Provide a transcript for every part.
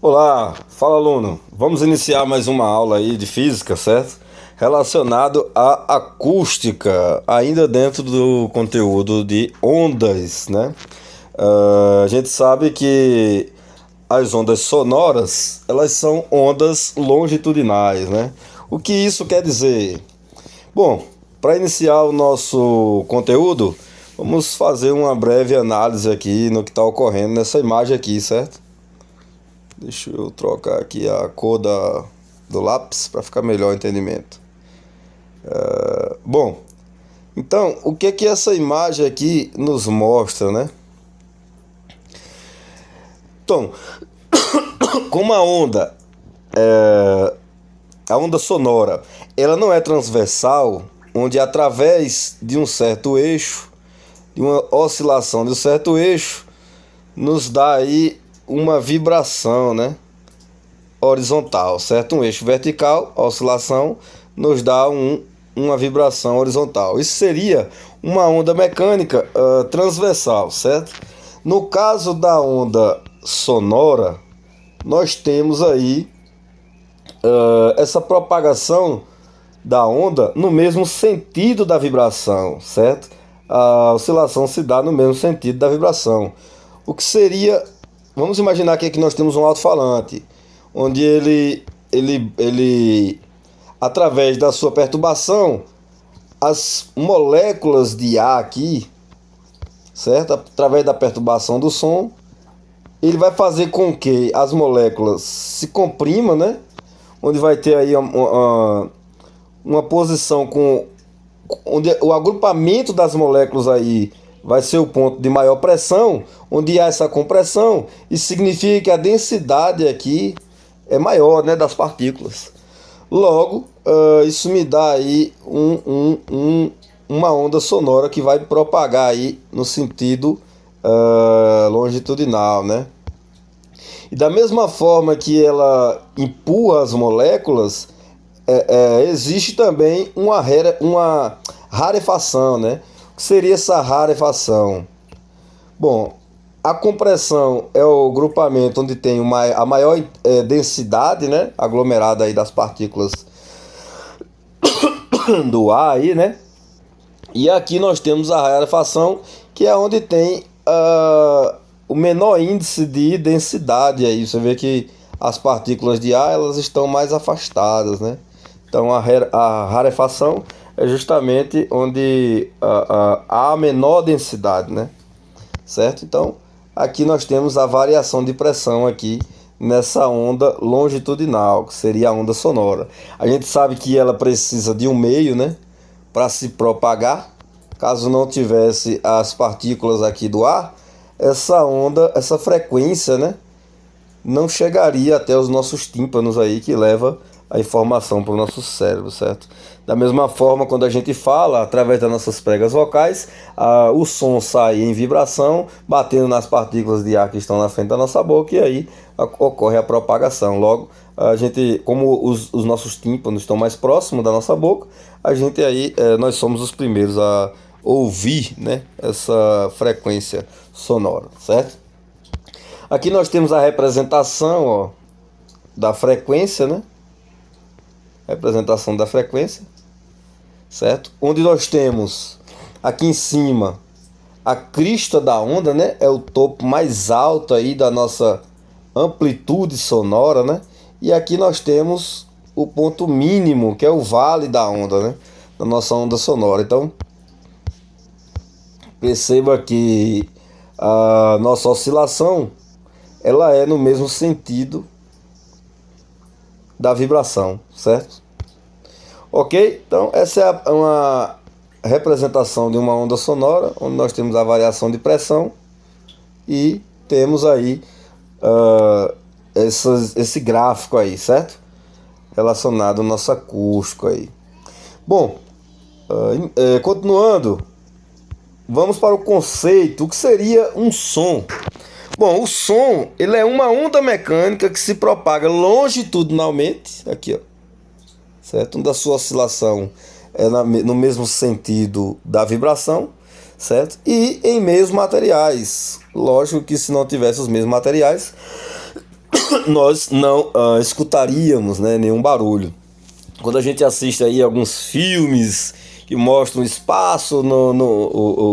Olá, fala aluno. Vamos iniciar mais uma aula aí de física, certo? Relacionado à acústica, ainda dentro do conteúdo de ondas, né? A gente sabe que as ondas sonoras, elas são ondas longitudinais, né? O que isso quer dizer? Bom, para iniciar o nosso conteúdo, vamos fazer uma breve análise aqui no que está ocorrendo nessa imagem aqui, certo? Deixa eu trocar aqui a cor do lápis para ficar melhor o entendimento. Bom, então, o que que essa imagem aqui nos mostra, né? Então, como a onda sonora, ela não é transversal, onde através de um certo eixo, de uma oscilação de um certo eixo, nos dá aí uma vibração, né? Horizontal, certo? Um eixo vertical, a oscilação, nos dá uma vibração horizontal. Isso seria uma onda mecânica transversal, certo? No caso da onda sonora, nós temos aí essa propagação da onda no mesmo sentido da vibração, certo? A oscilação se dá no mesmo sentido da vibração. O que seria, vamos imaginar que aqui nós temos um alto-falante, onde ele, através da sua perturbação, as moléculas de ar aqui, certo? Através da perturbação do som, ele vai fazer com que as moléculas se comprimam, né? Onde vai ter aí uma posição onde o agrupamento das moléculas aí vai ser o ponto de maior pressão, onde há essa compressão, isso significa que a densidade aqui é maior, né, das partículas. Logo, isso me dá aí uma onda sonora que vai propagar aí no sentido longitudinal, né? E da mesma forma que ela empurra as moléculas, existe também uma rarefação, né? O que seria essa rarefação? Bom, a compressão é o grupamento onde tem a maior densidade, né? Aglomerada aí das partículas do ar aí, né? E aqui nós temos a rarefação, que é onde tem o menor índice de densidade aí. Você vê que as partículas de ar, elas estão mais afastadas, né? Então a rarefação é justamente onde há a menor densidade, né? Certo? Então, aqui nós temos a variação de pressão aqui nessa onda longitudinal, que seria a onda sonora. A gente sabe que ela precisa de um meio, né, para se propagar. Caso não tivesse as partículas aqui do ar, essa onda, essa frequência, né, não chegaria até os nossos tímpanos aí, que leva a informação para o nosso cérebro, certo? Da mesma forma, quando a gente fala, através das nossas pregas vocais, o som sai em vibração, batendo nas partículas de ar que estão na frente da nossa boca, e aí ocorre a propagação. Logo, a gente, como os nossos tímpanos estão mais próximos da nossa boca, a gente aí, nós somos os primeiros a ouvir, né, essa frequência sonora, certo? Aqui nós temos a representação, ó, da frequência, né? Representação da frequência, certo? Onde nós temos aqui em cima a crista da onda, né? É o topo mais alto aí da nossa amplitude sonora, né? E aqui nós temos o ponto mínimo, que é o vale da onda, né? Da nossa onda sonora. Então, perceba que a nossa oscilação, ela é no mesmo sentido da vibração, certo? Ok? Então, essa é uma representação de uma onda sonora, onde nós temos a variação de pressão e temos aí esse gráfico aí, certo? Relacionado ao nosso acústico aí. Bom, continuando, vamos para o conceito. O que seria um som? Bom, o som, ele é uma onda mecânica que se propaga longitudinalmente, aqui, ó, certo? Onde a sua oscilação é no mesmo sentido da vibração, certo? E em meios materiais. Lógico que se não tivesse os mesmos materiais, nós não escutaríamos, né, nenhum barulho. Quando a gente assiste aí alguns filmes que mostram o espaço,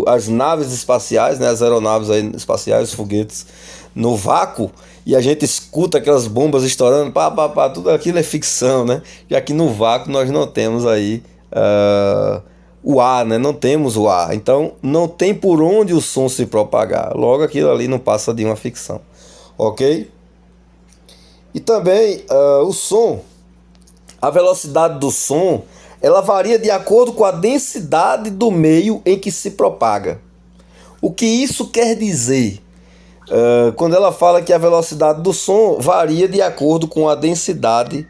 as naves espaciais, né, as aeronaves aí espaciais, os foguetes no vácuo, e a gente escuta aquelas bombas estourando, tudo aquilo é ficção, né? Já que no vácuo nós não temos aí o ar, né? Não temos o ar, então não tem por onde o som se propagar. Logo aquilo ali não passa de uma ficção, ok? E também o som, a velocidade do som, ela varia de acordo com a densidade do meio em que se propaga. O que isso quer dizer? Quando ela fala que a velocidade do som varia de acordo com a densidade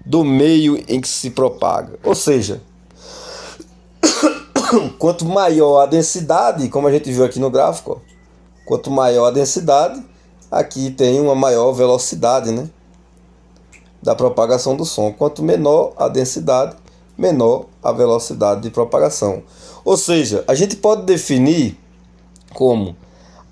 do meio em que se propaga. Ou seja, quanto maior a densidade, como a gente viu aqui no gráfico, ó, quanto maior a densidade, aqui tem uma maior velocidade, né, da propagação do som. Quanto menor a densidade, menor a velocidade de propagação. Ou seja, a gente pode definir como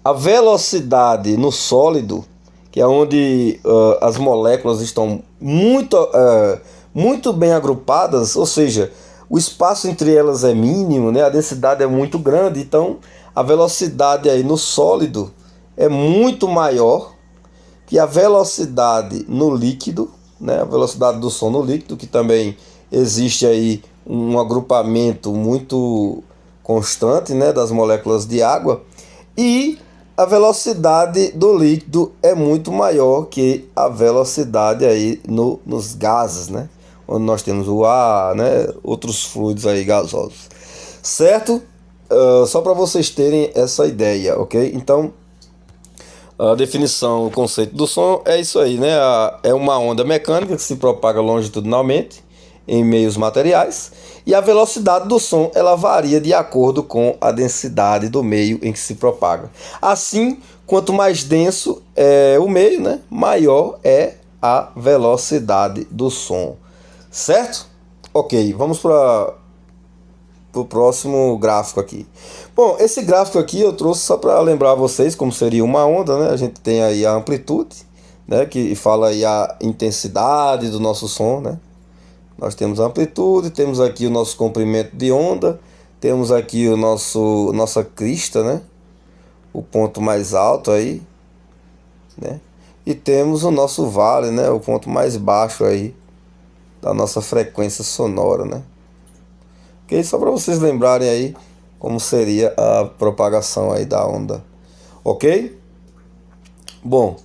a velocidade no sólido, que é onde as moléculas estão muito bem agrupadas, ou seja, o espaço entre elas é mínimo, né? A densidade é muito grande, então a velocidade aí no sólido é muito maior que a velocidade no líquido, né? A velocidade do som no líquido, que também existe aí um agrupamento muito constante, né, das moléculas de água, e a velocidade do líquido é muito maior que a velocidade aí nos gases, né? Onde nós temos o ar, né? Outros fluidos aí gasosos, certo? Só para vocês terem essa ideia, ok? Então, a definição, o conceito do som é isso aí, né? É uma onda mecânica que se propaga longitudinalmente em meios materiais, e a velocidade do som ela varia de acordo com a densidade do meio em que se propaga. Assim, quanto mais denso é o meio, né, maior é a velocidade do som, certo? Ok, vamos para o próximo gráfico aqui. Bom, esse gráfico aqui eu trouxe só para lembrar vocês como seria uma onda, né? A gente tem aí a amplitude, né, que fala aí a intensidade do nosso som, né? Nós temos a amplitude, temos aqui o nosso comprimento de onda, temos aqui nossa crista, né? O ponto mais alto aí, né? E temos o nosso vale, né? O ponto mais baixo aí da nossa frequência sonora, né? Ok? Só para vocês lembrarem aí como seria a propagação aí da onda, ok? Bom,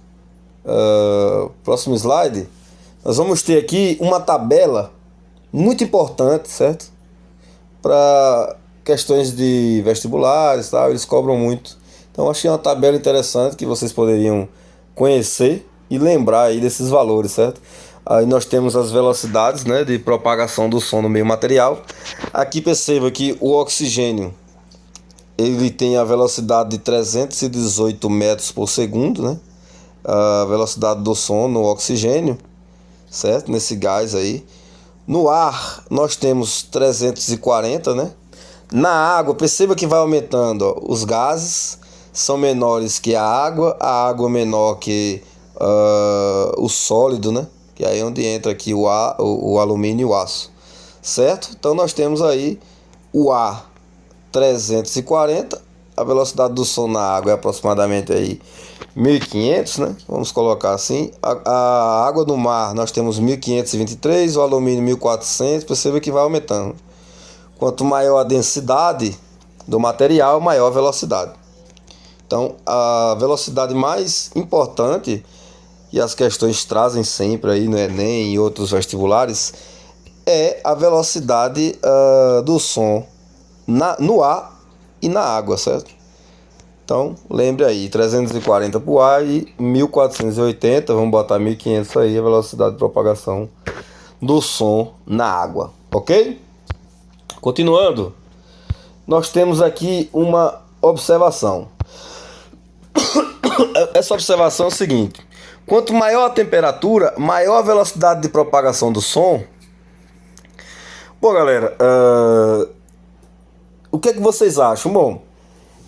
próximo slide, nós vamos ter aqui uma tabela muito importante, certo? Para questões de vestibulares, tá? Eles cobram muito. Então achei uma tabela interessante que vocês poderiam conhecer e lembrar aí desses valores, certo? Aí nós temos as velocidades, né, de propagação do som no meio material. Aqui perceba que o oxigênio ele tem a velocidade de 318 metros por segundo, né? A velocidade do som no oxigênio, certo? Nesse gás aí. No ar, nós temos 340, né? Na água, perceba que vai aumentando, ó. Os gases são menores que a água menor que o sólido, né? Que é aí onde entra aqui o alumínio e o aço, certo? Então nós temos aí o ar 340, a velocidade do som na água é aproximadamente aí 1.500, né? Vamos colocar assim. A água do mar nós temos 1.523, o alumínio 1.400. Perceba que vai aumentando. Quanto maior a densidade do material, maior a velocidade. Então, a velocidade mais importante, e as questões trazem sempre aí no Enem e outros vestibulares, é a velocidade do som no ar e na água, certo? Então, lembre aí, 340 para o ar e 1480, vamos botar 1500 aí, a velocidade de propagação do som na água, ok? Continuando, nós temos aqui uma observação. Essa observação é o seguinte: quanto maior a temperatura, maior a velocidade de propagação do som. Bom, galera, o que é que vocês acham? Bom,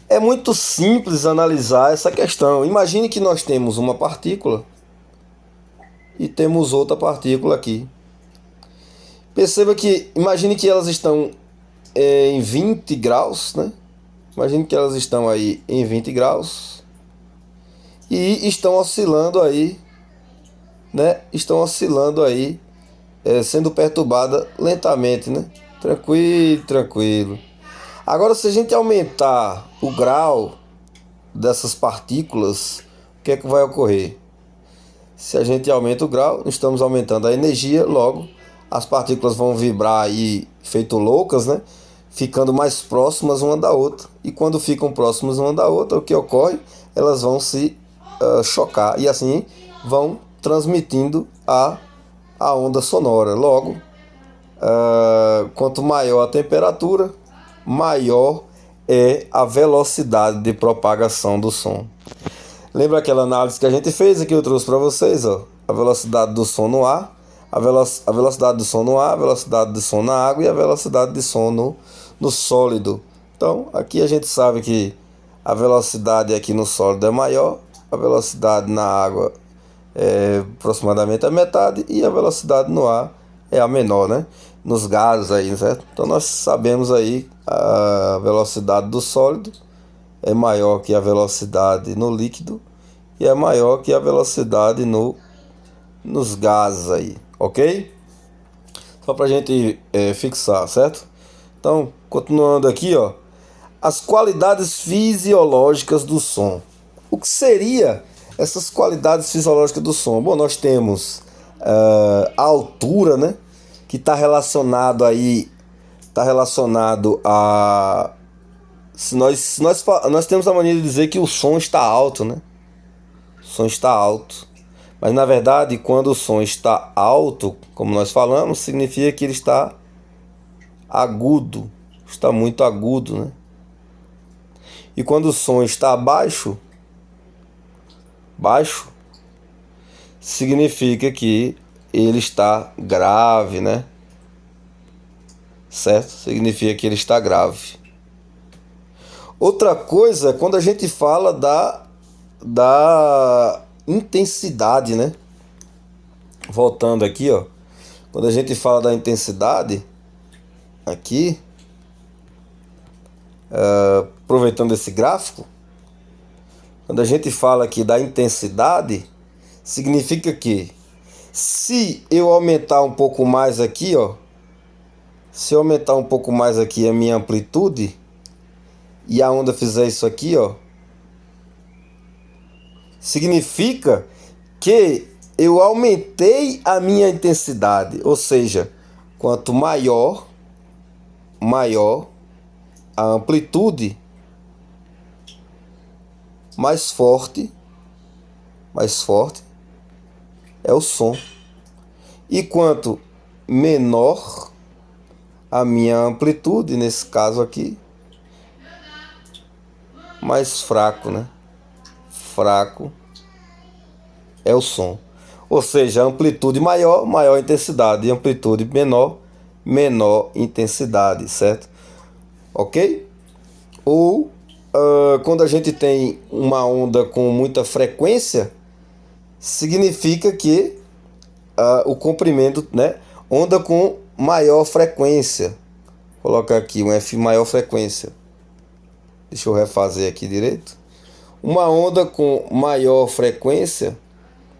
é muito simples analisar essa questão. Imagine que nós temos uma partícula, e temos outra partícula aqui. Perceba que, imagine que elas estão em 20 graus, né? Imagine que elas estão aí em 20 graus e estão oscilando aí, né? Estão oscilando aí, sendo perturbada lentamente, né? Tranquilo, tranquilo. Agora, se a gente aumentar o grau dessas partículas, o que é que vai ocorrer? Se a gente aumenta o grau, estamos aumentando a energia, logo as partículas vão vibrar aí feito loucas, né? Ficando mais próximas uma da outra. E quando ficam próximas uma da outra, o que ocorre? Elas vão se chocar e assim vão transmitindo a onda sonora. Logo, quanto maior a temperatura, maior é a velocidade de propagação do som. Lembra aquela análise que a gente fez aqui? Eu trouxe para vocês, ó, a velocidade do som no ar, a velocidade do som no ar, a velocidade do som na água e a velocidade de som no sólido. Então, aqui a gente sabe que a velocidade aqui no sólido é maior, a velocidade na água é aproximadamente a metade e a velocidade no ar é a menor, né? Nos gases aí, certo? Então nós sabemos aí a velocidade do sólido é maior que a velocidade no líquido e é maior que a velocidade nos gases aí, ok? Só pra gente fixar, certo? Então, continuando aqui, ó, as qualidades fisiológicas do som. O que seria essas qualidades fisiológicas do som? Bom, nós temos a altura, né? Que está relacionado aí, a nós temos a mania de dizer que o som está alto, né? O som está alto. Mas na verdade, quando o som está alto, como nós falamos, significa que ele está agudo, está muito agudo, né? E quando o som está baixo, significa que ele está grave, né? Certo? Significa que ele está grave. Outra coisa é quando a gente fala da intensidade, né? Voltando aqui, ó. Quando a gente fala da intensidade, aqui, aproveitando esse gráfico, quando a gente fala aqui da intensidade, significa que se eu aumentar um pouco mais aqui, ó, se eu aumentar um pouco mais aqui a minha amplitude e a onda fizer isso aqui, ó, significa que eu aumentei a minha intensidade, ou seja, quanto maior a amplitude, mais forte é o som. E quanto menor a minha amplitude, nesse caso aqui, mais fraco, né? Fraco é o som. Ou seja, amplitude maior, maior intensidade, e amplitude menor, menor intensidade, certo? Ok? Ou quando a gente tem uma onda com muita frequência, significa que o comprimento, né? Onda com maior frequência. Vou colocar aqui um F maior frequência. Deixa eu refazer aqui direito. Uma onda com maior frequência,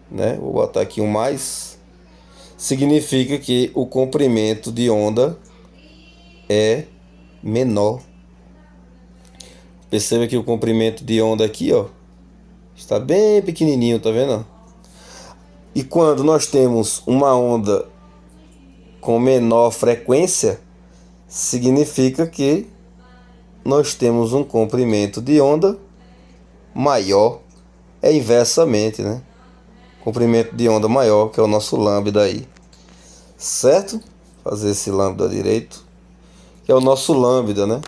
né? Vou botar aqui um mais. Significa que o comprimento de onda é menor. Perceba que o comprimento de onda aqui, ó, está bem pequenininho, tá vendo? E quando nós temos uma onda com menor frequência, significa que nós temos um comprimento de onda maior, é inversamente, né? Comprimento de onda maior, que é o nosso lambda aí, certo? Fazer esse lambda direito, que é o nosso lambda, né?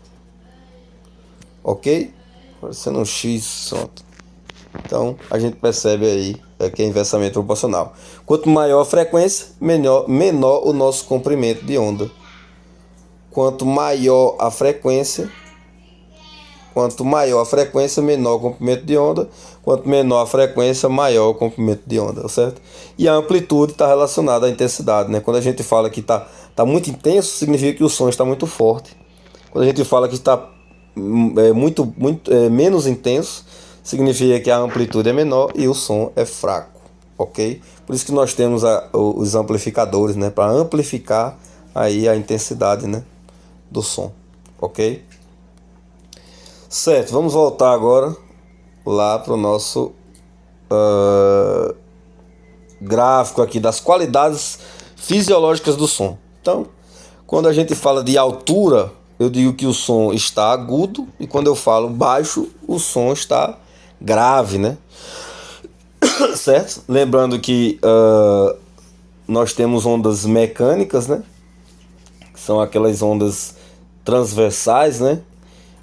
Ok? Parecendo um X, pronto. Então a gente percebe aí que é inversamente proporcional. Quanto maior a frequência, menor o nosso comprimento de onda. Quanto maior a frequência, Quanto maior a frequência, menor o comprimento de onda. Quanto menor a frequência, maior o comprimento de onda, certo? E a amplitude está relacionada à intensidade, né? Quando a gente fala que tá muito intenso, significa que o som está muito forte. Quando a gente fala que está menos intenso, significa que a amplitude é menor e o som é fraco, ok? Por isso que nós temos os amplificadores, né? Para amplificar aí a intensidade, né? Do som, ok? Certo, vamos voltar agora lá para o nosso gráfico aqui das qualidades fisiológicas do som. Então, quando a gente fala de altura, eu digo que o som está agudo, e quando eu falo baixo, o som está grave, né? Certo? Lembrando que nós temos ondas mecânicas, né? Que são aquelas ondas transversais, né?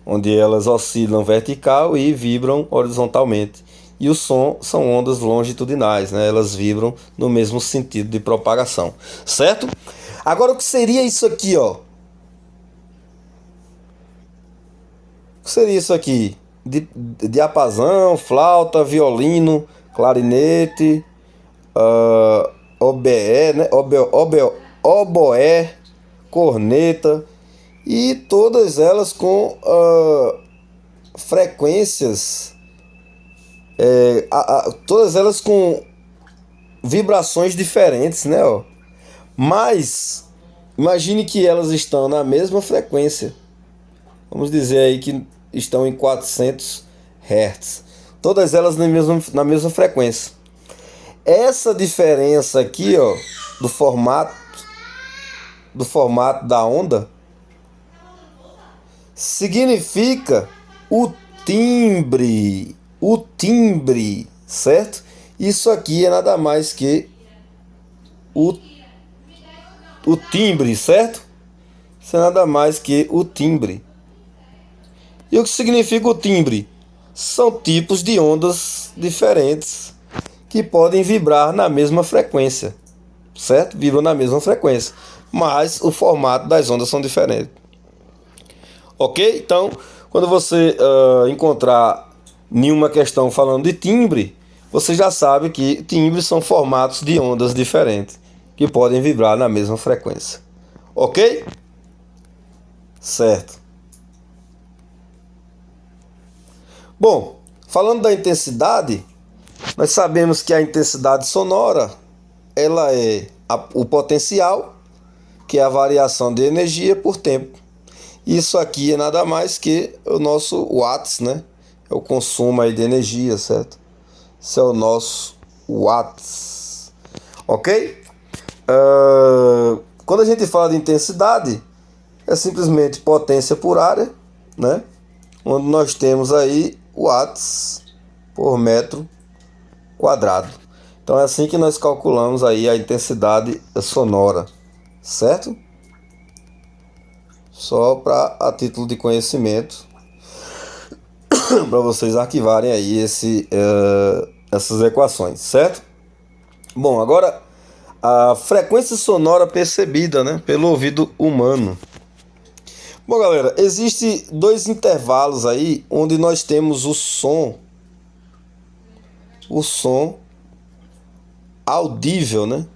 Onde elas oscilam vertical e vibram horizontalmente. E o som são ondas longitudinais, né? Elas vibram no mesmo sentido de propagação, certo? Agora, o que seria isso aqui, ó? O que seria isso aqui? Diapasão, flauta, violino, clarinete, oboé, né? Oboé, corneta, e todas elas com frequências, todas elas com vibrações diferentes, né? Ó. Mas imagine que elas estão na mesma frequência. Vamos dizer aí que estão em 400 Hz. Todas elas na mesma frequência. Essa diferença aqui, ó, do formato da onda, significa o timbre, certo? Isso aqui é nada mais que o timbre, certo? Isso é nada mais que o timbre. E o que significa o timbre? São tipos de ondas diferentes que podem vibrar na mesma frequência, certo? Vibram na mesma frequência, mas o formato das ondas são diferentes. Ok? Então, quando você encontrar nenhuma questão falando de timbre, você já sabe que timbres são formatos de ondas diferentes que podem vibrar na mesma frequência. Ok? Certo. Bom, falando da intensidade, nós sabemos que a intensidade sonora, ela é o potencial, que é a variação de energia por tempo. Isso aqui é nada mais que o nosso watts, né? É o consumo aí de energia, certo? Esse é o nosso watts, ok? Quando a gente fala de intensidade, é simplesmente potência por área, né? Onde nós temos aí watts por metro quadrado. Então é assim que nós calculamos aí a intensidade sonora, certo? Só para a título de conhecimento, para vocês arquivarem aí essas equações, certo? Bom, agora a frequência sonora percebida, né, pelo ouvido humano. Bom, galera, existe dois intervalos aí onde nós temos o som audível, né?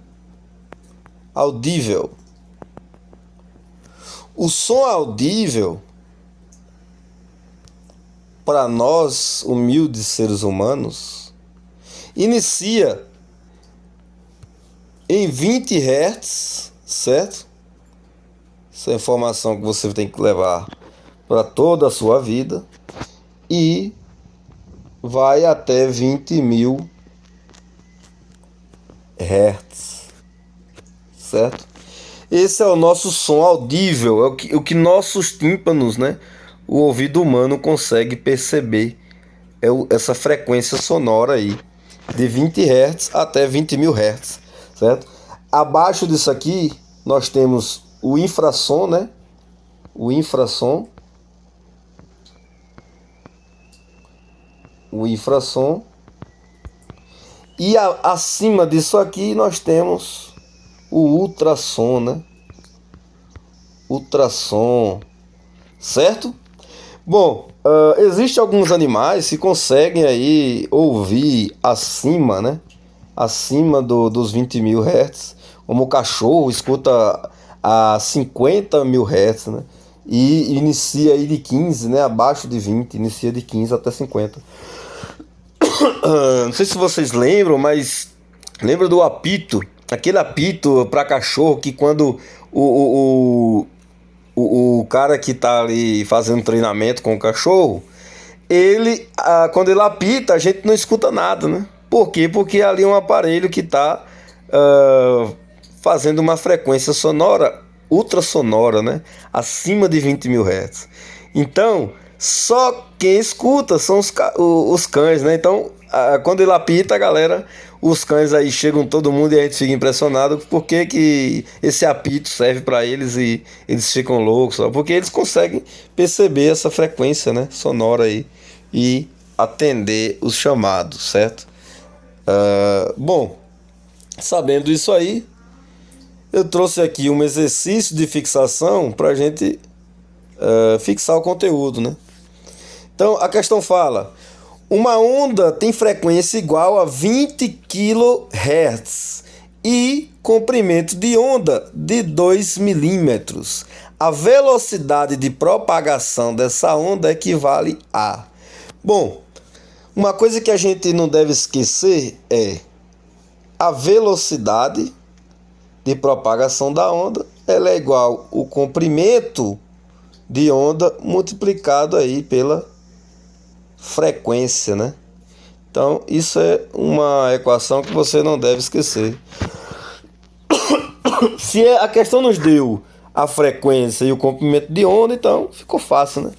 Audível. O som audível, para nós, humildes seres humanos, inicia em 20 Hz, certo? Essa é a informação que você tem que levar para toda a sua vida, e vai até 20.000 Hz, certo? Esse é o nosso som audível, é o que nossos tímpanos, né, o ouvido humano consegue perceber, essa frequência sonora aí, de 20 Hz até 20.000 Hz, certo? Abaixo disso aqui, nós temos o infrassom, né? O infrassom. E acima disso aqui nós temos o ultrassom, né? Ultrassom, certo? Bom, existem alguns animais que conseguem aí ouvir acima, né? Acima dos 20 mil Hz, como o cachorro escuta a 50 mil Hz, né? E inicia aí de 15, né? Abaixo de 20, inicia de 15 até 50. Não sei se vocês lembram, mas lembra do apito? Aquele apito para cachorro que quando o cara que tá ali fazendo treinamento com o cachorro, ele, quando ele apita, a gente não escuta nada, né? Por quê? Porque ali é um aparelho que está fazendo uma frequência sonora, ultrassonora, né? Acima de 20 mil Hz. Então, só quem escuta são os cães, né? Então, quando ele apita, a galera, os cães aí chegam todo mundo e a gente fica impressionado porque que esse apito serve para eles e eles ficam loucos, ó, porque eles conseguem perceber essa frequência, né, sonora aí e atender os chamados, certo? Bom, sabendo isso aí, eu trouxe aqui um exercício de fixação para a gente fixar o conteúdo, né? Então a questão fala: uma onda tem frequência igual a 20 kHz e comprimento de onda de 2 milímetros. A velocidade de propagação dessa onda equivale a... Bom, uma coisa que a gente não deve esquecer é a velocidade de propagação da onda. Ela é igual ao comprimento de onda multiplicado aí pela frequência, né? Então, isso é uma equação que você não deve esquecer. Se a questão nos deu a frequência e o comprimento de onda, então ficou fácil, né?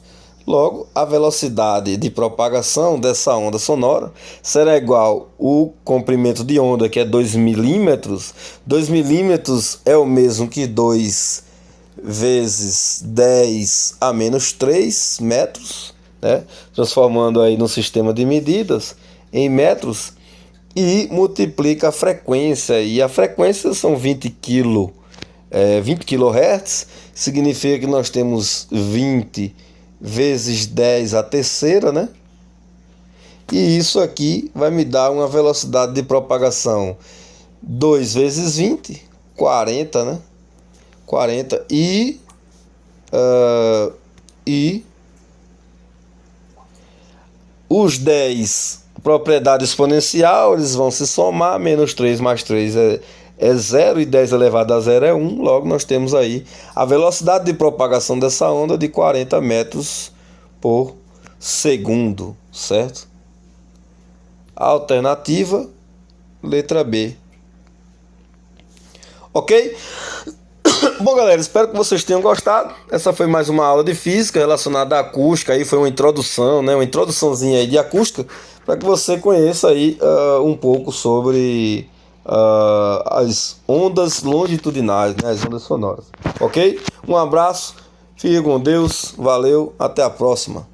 Logo, a velocidade de propagação dessa onda sonora será igual ao comprimento de onda, que é 2 milímetros. 2 milímetros é o mesmo que 2 vezes 10 a menos 3 metros, né? Transformando aí no sistema de medidas em metros, e multiplica a frequência, e a frequência são 20 kHz, significa que nós temos 20 vezes 10 a terceira, né? E isso aqui vai me dar uma velocidade de propagação 2 vezes 20, 40, né? 40 e os 10, propriedade exponencial, eles vão se somar, menos 3 mais 3 é 0 e 10 elevado a 0 é 1. Logo nós temos aí a velocidade de propagação dessa onda de 40 metros por segundo, certo? Alternativa, letra B. Ok? Bom, galera, espero que vocês tenham gostado. Essa foi mais uma aula de física relacionada à acústica. Aí foi uma introdução, né? Uma introduçãozinha aí de acústica, para que você conheça aí um pouco sobre as ondas longitudinais, né? As ondas sonoras. Ok? Um abraço, fique com Deus, valeu, até a próxima.